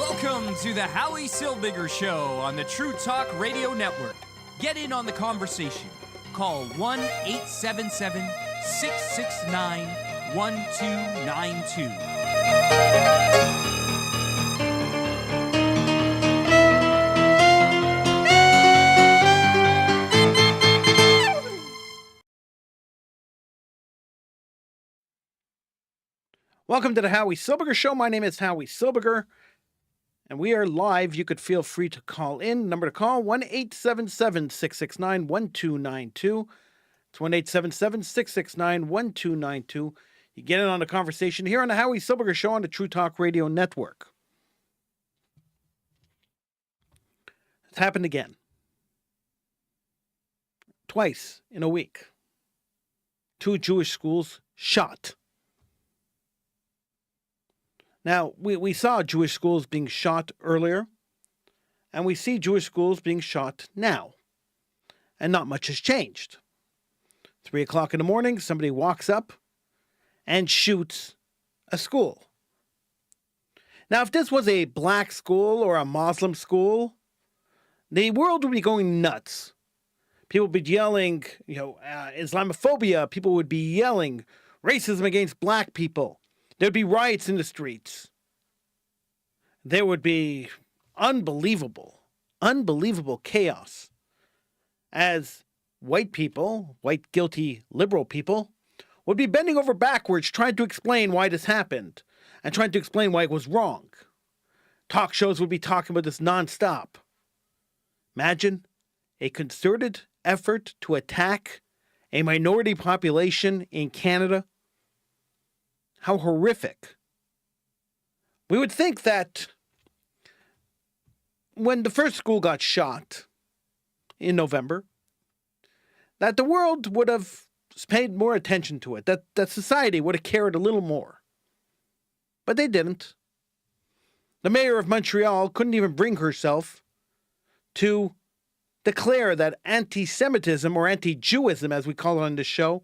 Welcome to the Howie Silbiger Show on the True Talk Radio Network. Get in on the conversation. Call 1-877-669-1292. Welcome to the Howie Silbiger Show. My name is Howie Silbiger, and we are live. You could feel free to call in. Number to call, 1-877-669-1292. It's 1-877-669-1292. You get in on the conversation here on the Howie Silbiger Show on the True Talk Radio Network. It's happened again. Twice in a week. 2 Jewish schools shot. Now, we saw Jewish schools being shot earlier, and we see Jewish schools being shot now. And not much has changed. 3 o'clock in the morning, somebody walks up and shoots a school. Now, if this was a black school or a Muslim school, the world would be going nuts. People would be yelling, Islamophobia. People would be yelling racism against black people. There'd be riots in the streets. There would be unbelievable chaos as white people, white guilty liberal people, would be bending over backwards trying to explain why this happened and trying to explain why it was wrong. Talk shows would be talking about this nonstop. Imagine a concerted effort to attack a minority population in Canada. How horrific. We would think that when the first school got shot in November, that the world would have paid more attention to it, that society would have cared a little more. But they didn't. The mayor of Montreal couldn't even bring herself to declare that anti-Semitism, or anti-Jewism as we call it on this show,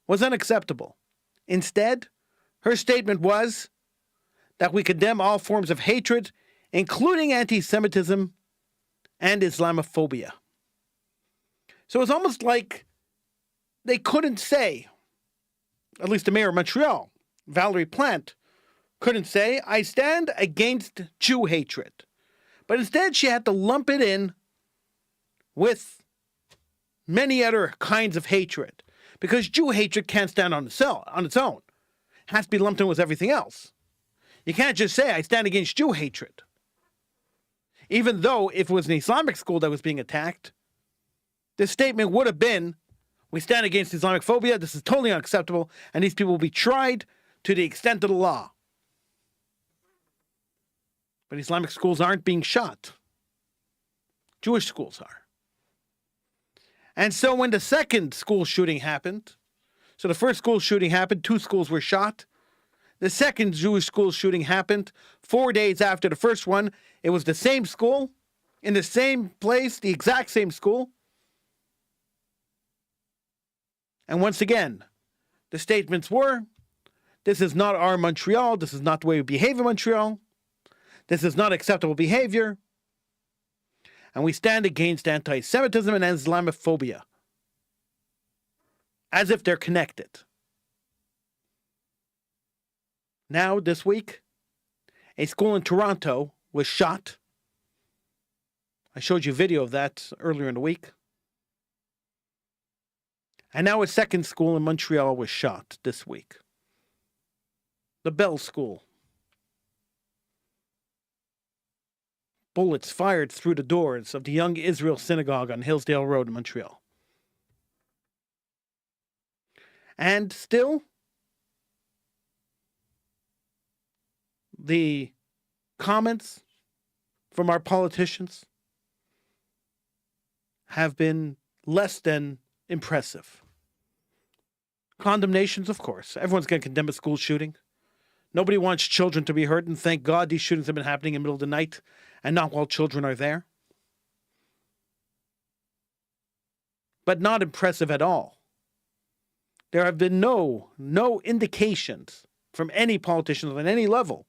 was unacceptable. Instead, her statement was that we condemn all forms of hatred, including anti-Semitism and Islamophobia. So it's almost like they couldn't say, at least the mayor of Montreal, Valerie Plante, couldn't say, I stand against Jew hatred. But instead she had to lump it in with many other kinds of hatred, because Jew hatred can't stand on its own. It has to be lumped in with everything else. You can't just say, I stand against Jew hatred. Even though if it was an Islamic school that was being attacked, this statement would have been, we stand against Islamophobia, this is totally unacceptable, and these people will be tried to the extent of the law. But Islamic schools aren't being shot. Jewish schools are. And so when the second school shooting happened, so the first school shooting happened, 2 schools were shot. The second Jewish school shooting happened 4 days after the first one. It was the same school, in the same place, the exact same school. And once again, the statements were, this is not our Montreal, this is not the way we behave in Montreal, this is not acceptable behavior, and we stand against anti-Semitism and Islamophobia. As if they're connected. Now, this week, a school in Toronto was shot. I showed you a video of that earlier in the week. And now a second school in Montreal was shot this week. The Bell School. Bullets fired through the doors of the Young Israel Synagogue on Hillsdale Road in Montreal. And still, the comments from our politicians have been less than impressive. Condemnations, of course. Everyone's going to condemn a school shooting. Nobody wants children to be hurt, and thank God these shootings have been happening in the middle of the night and not while children are there. But not impressive at all. There have been no indications from any politicians on any level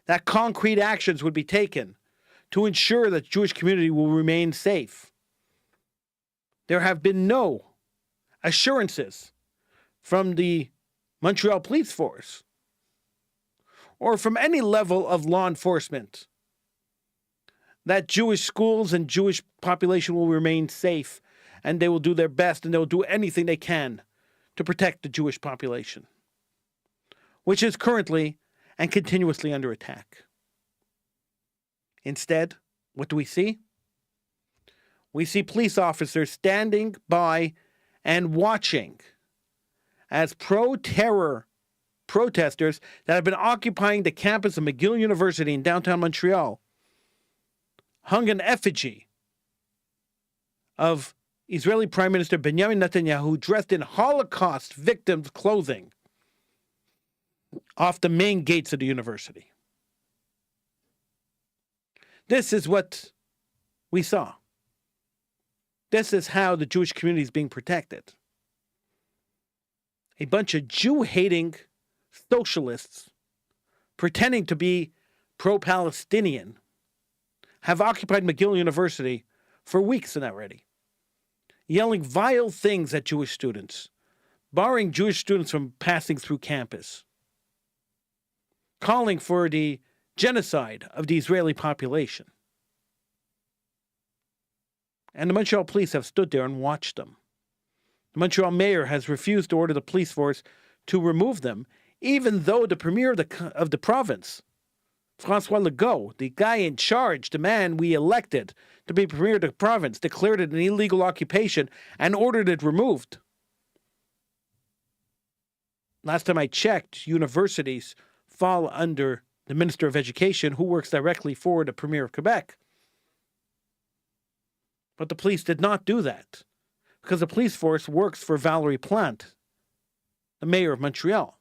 that concrete actions would be taken to ensure that the Jewish community will remain safe. There have been no assurances from the Montreal Police Force or from any level of law enforcement that Jewish schools and Jewish population will remain safe, and they will do their best and they will do anything they can to protect the Jewish population, which is currently and continuously under attack. Instead, what do we see? We see police officers standing by and watching as pro-terror protesters that have been occupying the campus of McGill University in downtown Montreal hung an effigy of Israeli Prime Minister Benjamin Netanyahu dressed in Holocaust victims' clothing off the main gates of the university. This is what we saw. This is how the Jewish community is being protected. A bunch of Jew-hating socialists pretending to be pro-Palestinian have occupied McGill University for weeks already, yelling vile things at Jewish students, barring Jewish students from passing through campus, calling for the genocide of the Israeli population. And the Montreal police have stood there and watched them. The Montreal mayor has refused to order the police force to remove them, even though the premier of the province, François Legault, the guy in charge, the man we elected to be premier of the province, declared it an illegal occupation and ordered it removed. Last time I checked, universities fall under the Minister of Education, who works directly for the Premier of Quebec. But the police did not do that, because the police force works for Valérie Plante, the mayor of Montreal.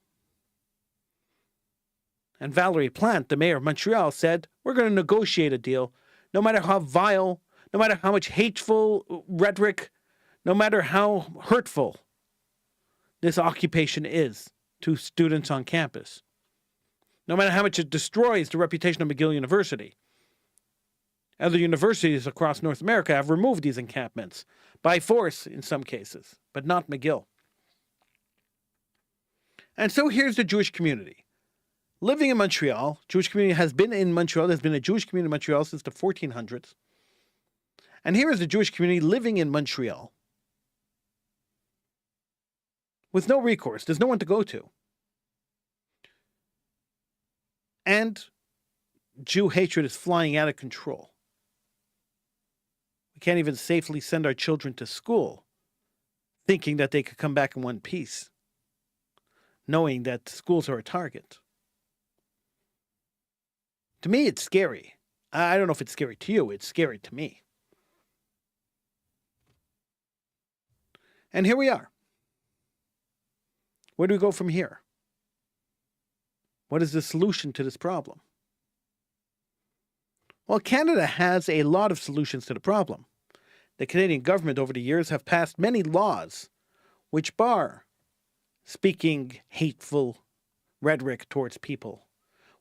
And Valérie Plante, the mayor of Montreal, said, we're going to negotiate a deal, no matter how vile, no matter how much hateful rhetoric, no matter how hurtful this occupation is to students on campus, no matter how much it destroys the reputation of McGill University. Other universities across North America have removed these encampments, by force in some cases, but not McGill. And so here's the Jewish community. Living in Montreal, Jewish community has been in Montreal. There's been a Jewish community in Montreal since the 1400s. And here is the Jewish community living in Montreal with no recourse. There's no one to go to. And Jew hatred is flying out of control. We can't even safely send our children to school thinking that they could come back in one piece, knowing that schools are a target. To me, it's scary. I don't know if it's scary to you. It's scary to me. And here we are. Where do we go from here? What is the solution to this problem? Well, Canada has a lot of solutions to the problem. The Canadian government over the years have passed many laws which bar speaking hateful rhetoric towards people,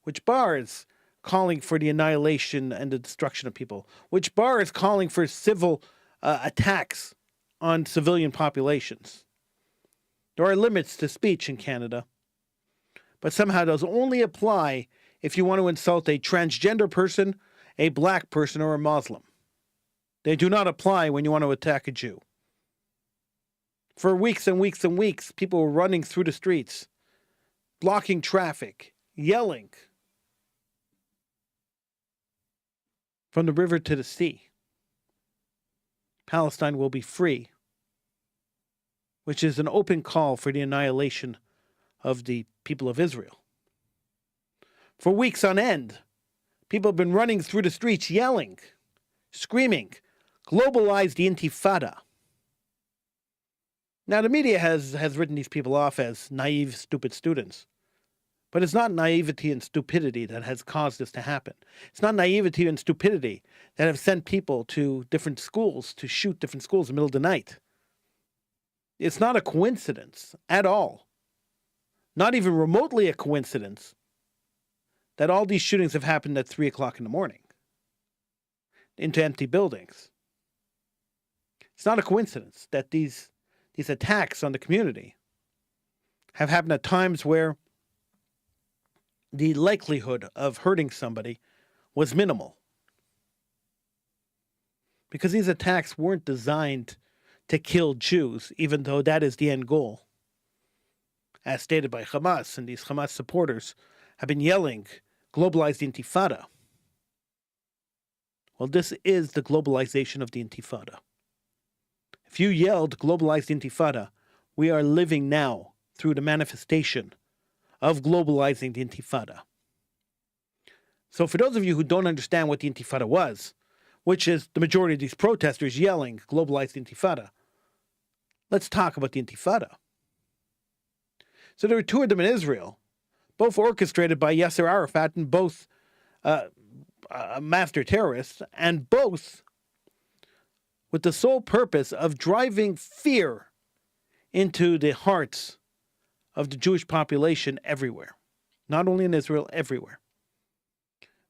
which bars calling for the annihilation and the destruction of people, which bars calling for civil attacks on civilian populations. There are limits to speech in Canada, but somehow those only apply if you want to insult a transgender person, a black person, or a Muslim. They do not apply when you want to attack a Jew. For weeks and weeks and weeks, people were running through the streets, blocking traffic, yelling, from the river to the sea. Palestine will be free, which is an open call for the annihilation of the people of Israel. For weeks on end, people have been running through the streets yelling, screaming, globalize the Intifada. Now, the media has written these people off as naive, stupid students. But it's not naivety and stupidity that has caused this to happen. It's not naivety and stupidity that have sent people to different schools to shoot different schools in the middle of the night. It's not a coincidence at all, not even remotely a coincidence, that all these shootings have happened at 3 o'clock in the morning into empty buildings. It's not a coincidence that these attacks on the community have happened at times where the likelihood of hurting somebody was minimal. Because these attacks weren't designed to kill Jews, even though that is the end goal. As stated by Hamas, and these Hamas supporters have been yelling, globalized intifada. Well, this is the globalization of the intifada. If you yelled globalized intifada, we are living now through the manifestation of globalizing the intifada. So for those of you who don't understand what the intifada was, which is the majority of these protesters yelling globalized intifada, let's talk about the intifada. So there were two of them in Israel, both orchestrated by Yasser Arafat and both master terrorists, and both with the sole purpose of driving fear into the hearts of the Jewish population everywhere. Not only in Israel, everywhere.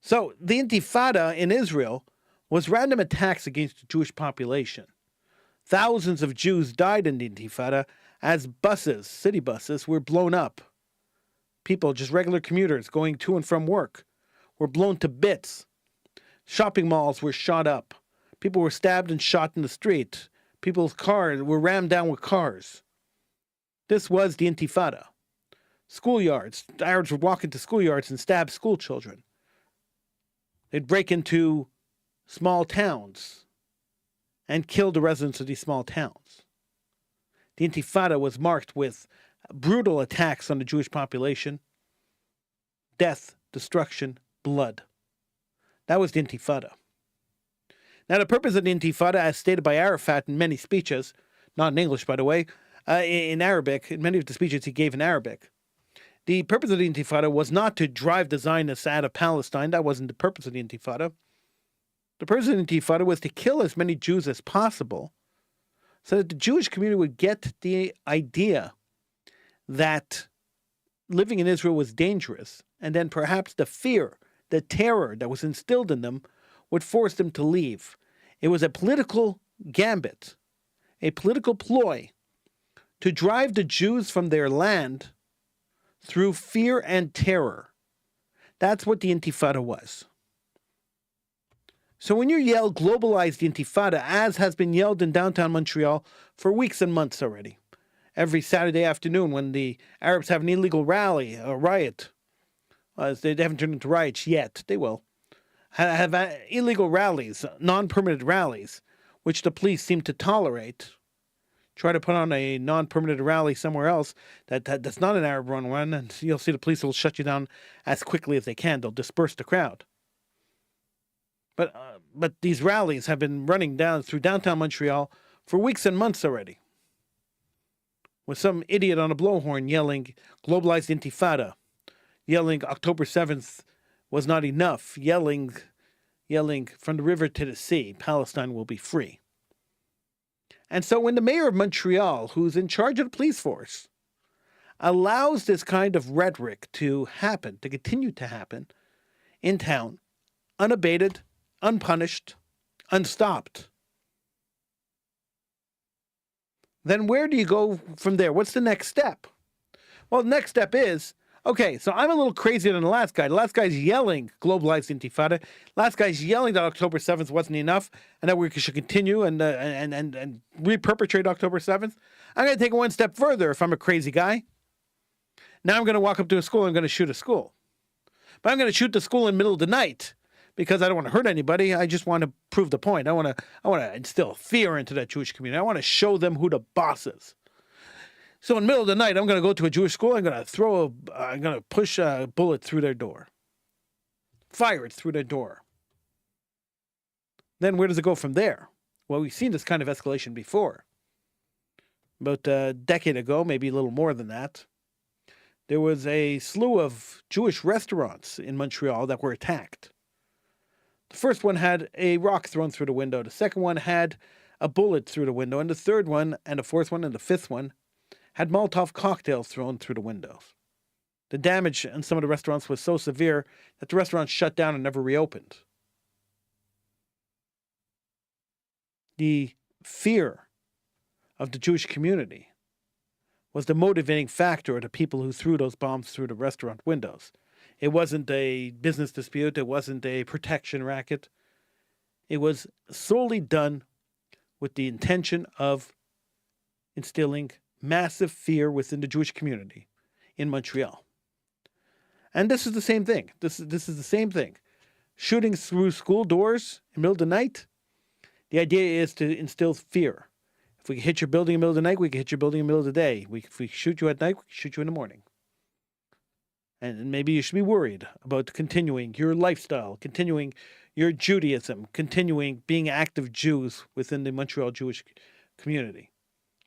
So the intifada in Israel was random attacks against the Jewish population. Thousands of Jews died in the intifada as buses, city buses, were blown up. People, just regular commuters going to and from work, were blown to bits. Shopping malls were shot up. People were stabbed and shot in the street. People's cars were rammed down with cars. This was the intifada. Schoolyards. Arabs would walk into schoolyards and stab school children. They'd break into small towns and kill the residents of these small towns. The intifada was marked with brutal attacks on the Jewish population, death, destruction, blood. That was the intifada. Now, the purpose of the intifada, as stated by Arafat in many speeches, not in English, by the way, in Arabic, in many of the speeches he gave in Arabic, the purpose of the intifada was not to drive the Zionists out of Palestine. That wasn't the purpose of the intifada. The purpose of the intifada was to kill as many Jews as possible so that the Jewish community would get the idea that living in Israel was dangerous, and then perhaps the fear, the terror that was instilled in them would force them to leave. It was a political gambit, a political ploy to drive the Jews from their land through fear and terror. That's what the intifada was. So when you yell globalized intifada, as has been yelled in downtown Montreal for weeks and months already, every Saturday afternoon when the Arabs have an illegal rally, a riot, they haven't turned into riots yet, they will, have illegal rallies, non-permitted rallies, which the police seem to tolerate. Try to put on a non-permitted rally somewhere else that's not an Arab-run one, and you'll see the police will shut you down as quickly as they can. They'll disperse the crowd. But these rallies have been running down through downtown Montreal for weeks and months already, with some idiot on a blowhorn yelling globalized intifada, yelling October 7th was not enough, yelling from the river to the sea, Palestine will be free. And so when the mayor of Montreal, who's in charge of the police force, allows this kind of rhetoric to happen, to continue to happen in town, unabated, unpunished, unstopped, then where do you go from there? What's the next step? Well, the next step is, okay, so I'm a little crazier than the last guy. The last guy's yelling globalized intifada. Last guy's yelling that October 7th wasn't enough and that we should continue and re-perpetrate October 7th. I'm going to take it one step further if I'm a crazy guy. Now I'm going to walk up to a school and I'm going to shoot a school. But I'm going to shoot the school in the middle of the night because I don't want to hurt anybody. I just want to prove the point. I want to instill fear into that Jewish community. I want to show them who the boss is. So in the middle of the night, I'm going to go to a Jewish school. I'm going to push a bullet through their door. Fire it through their door. Then where does it go from there? Well, we've seen this kind of escalation before. About a decade ago, maybe a little more than that, there was a slew of Jewish restaurants in Montreal that were attacked. The first one had a rock thrown through the window. The second one had a bullet through the window. And the third one, and the fourth one, and the fifth one had Molotov cocktails thrown through the windows. The damage in some of the restaurants was so severe that the restaurants shut down and never reopened. The fear of the Jewish community was the motivating factor of the people who threw those bombs through the restaurant windows. It wasn't a business dispute. It wasn't a protection racket. It was solely done with the intention of instilling massive fear within the Jewish community in Montreal. And this is the same thing. This is the same thing. Shooting through school doors in the middle of the night, the idea is to instill fear. If we can hit your building in the middle of the night, we can hit your building in the middle of the day. If we shoot you at night, we can shoot you in the morning. And maybe you should be worried about continuing your lifestyle, continuing your Judaism, continuing being active Jews within the Montreal Jewish community.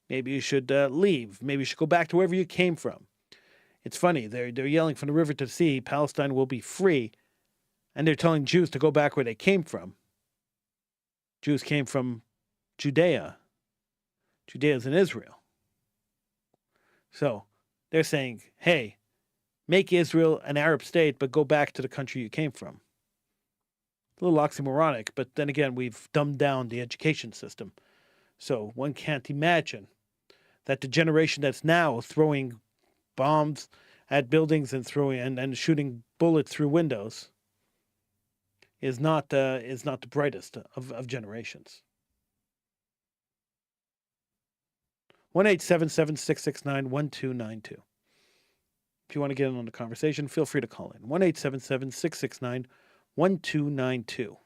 Maybe you should leave. Maybe you should go back to wherever you came from. It's funny. They're yelling from the river to the sea, Palestine will be free. And they're telling Jews to go back where they came from. Jews came from Judea. Judea is in Israel. So they're saying, hey, make Israel an Arab state, but go back to the country you came from. A little oxymoronic, but then again, we've dumbed down the education system. So one can't imagine that the generation that's now throwing bombs at buildings and throwing and shooting bullets through windows is not the brightest of generations. 1-877-669-1292. If you want to get in on the conversation, feel free to call in. 1-877-669-1292.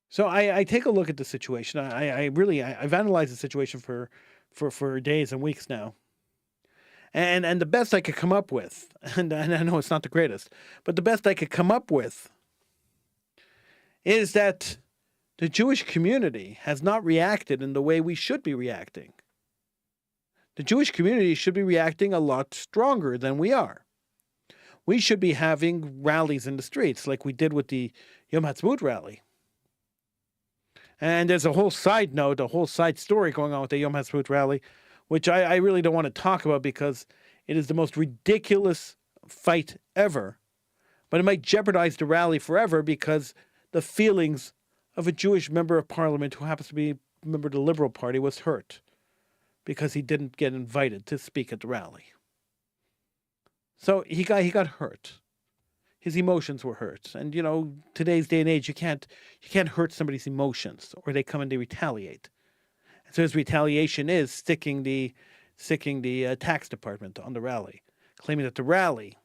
So I take a look at the situation. I've analyzed the situation for days and weeks now. And the best I could come up with, and I know it's not the greatest, but the best I could come up with is that the Jewish community has not reacted in the way we should be reacting. The Jewish community should be reacting a lot stronger than we are. We should be having rallies in the streets like we did with the Yom Ha'atzmaut rally. And there's a whole side note, a whole side story going on with the Yom Ha'atzmaut rally, which I really don't want to talk about because it is the most ridiculous fight ever. But it might jeopardize the rally forever because the feelings of a Jewish member of parliament who happens to be a member of the Liberal Party was hurt because he didn't get invited to speak at the rally. So he got hurt. His emotions were hurt. And, you know, today's day and age, you can't hurt somebody's emotions or they come and they retaliate. And so his retaliation is sticking the tax department on the rally, claiming that the rally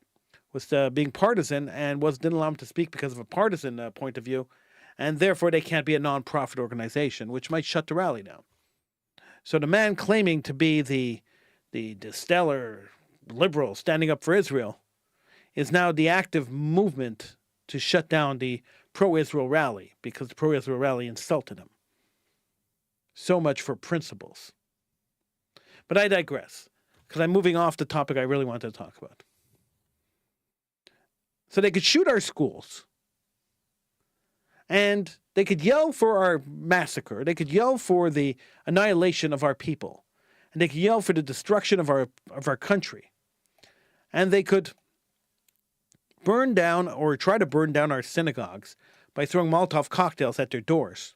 was being partisan and didn't allow him to speak because of a partisan point of view, and therefore they can't be a non-profit organization, which might shut the rally down. So the man claiming to be the stellar liberal standing up for Israel is now the active movement to shut down the pro-Israel rally because the pro-Israel rally insulted him. So much for principles. But I digress, because I'm moving off the topic I really wanted to talk about. So they could shoot our schools, and they could yell for our massacre. They could yell for the annihilation of our people, and they could yell for the destruction of our country. And they could burn down or try to burn down our synagogues by throwing Molotov cocktails at their doors.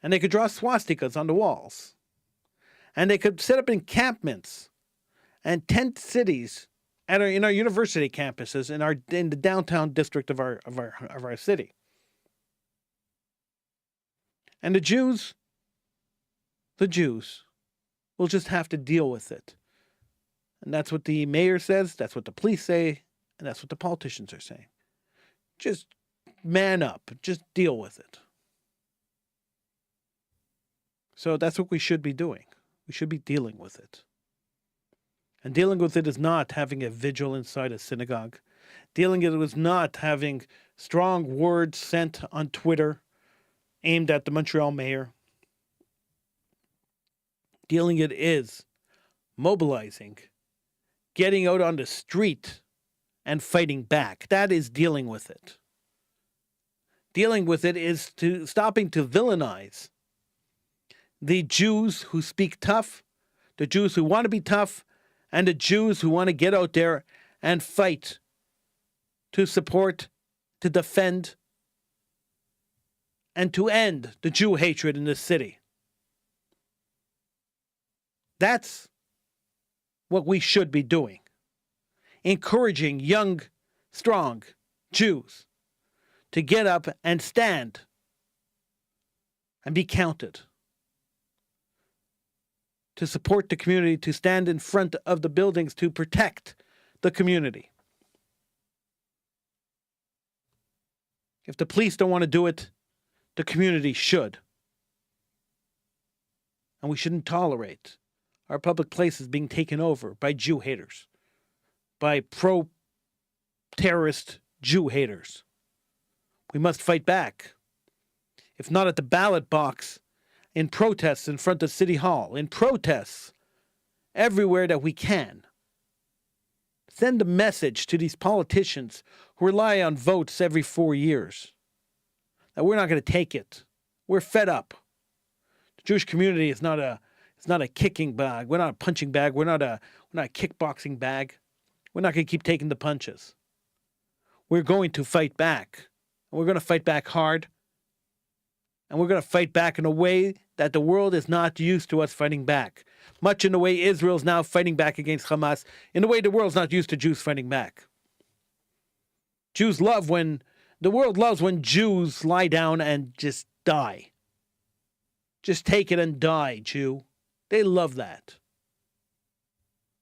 And they could draw swastikas on the walls. And they could set up encampments and tent cities in our university campuses in the downtown district of our city. And the Jews will just have to deal with it. And that's what the mayor says, that's what the police say, and that's what the politicians are saying. Just man up, just deal with it. So that's what we should be doing. We should be dealing with it. And dealing with it is not having a vigil inside a synagogue. Dealing with it is not having strong words sent on Twitter aimed at the Montreal mayor. Dealing it is mobilizing, getting out on the street and fighting back. That is dealing with it. Dealing with it is stopping to villainize the Jews who speak tough The Jews who want to be tough and the Jews who want to get out there and fight to support, to defend, and to end the Jew hatred in this city. That's what we should be doing. Encouraging young, strong Jews to get up and stand and be counted. To support the community, to stand in front of the buildings, to protect the community. If the police don't want to do it, the community should. And we shouldn't tolerate our public places being taken over by Jew haters, by pro-terrorist Jew haters. We must fight back. If not at the ballot box, in protests in front of City Hall, in protests everywhere that we can. Send a message to these politicians who rely on votes every 4 years that we're not going to take it. We're fed up. The Jewish community is not a kicking bag. We're not a punching bag. We're not a kickboxing bag. We're not going to keep taking the punches. We're going to fight back. And we're going to fight back hard. And we're going to fight back in a way that the world is not used to us fighting back. Much in the way Israel's now fighting back against Hamas, in the way the world's not used to Jews fighting back. The world loves when Jews lie down and just die. Just take it and die, Jew. They love that.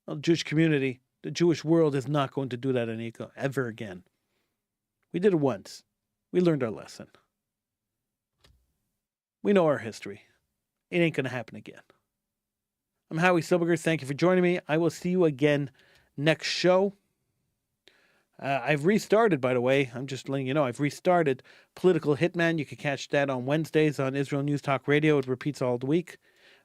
Well, the Jewish community, the Jewish world is not going to do that ever again. We did it once. We learned our lesson. We know our history. It ain't going to happen again. I'm Howie Silbiger. Thank you for joining me. I will see you again next show. I've restarted, by the way. I'm just letting you know. I've restarted Political Hitman. You can catch that on Wednesdays on Israel News Talk Radio. It repeats all the week.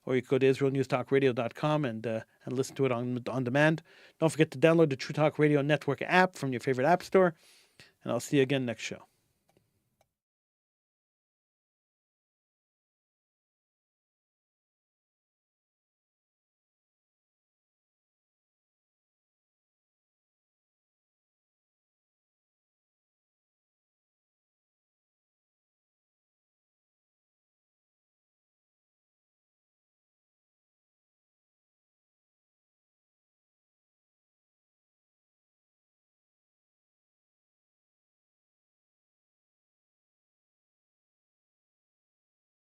Or you can go to israelnewstalkradio.com and listen to it on demand. Don't forget to download the True Talk Radio Network app from your favorite app store. And I'll see you again next show.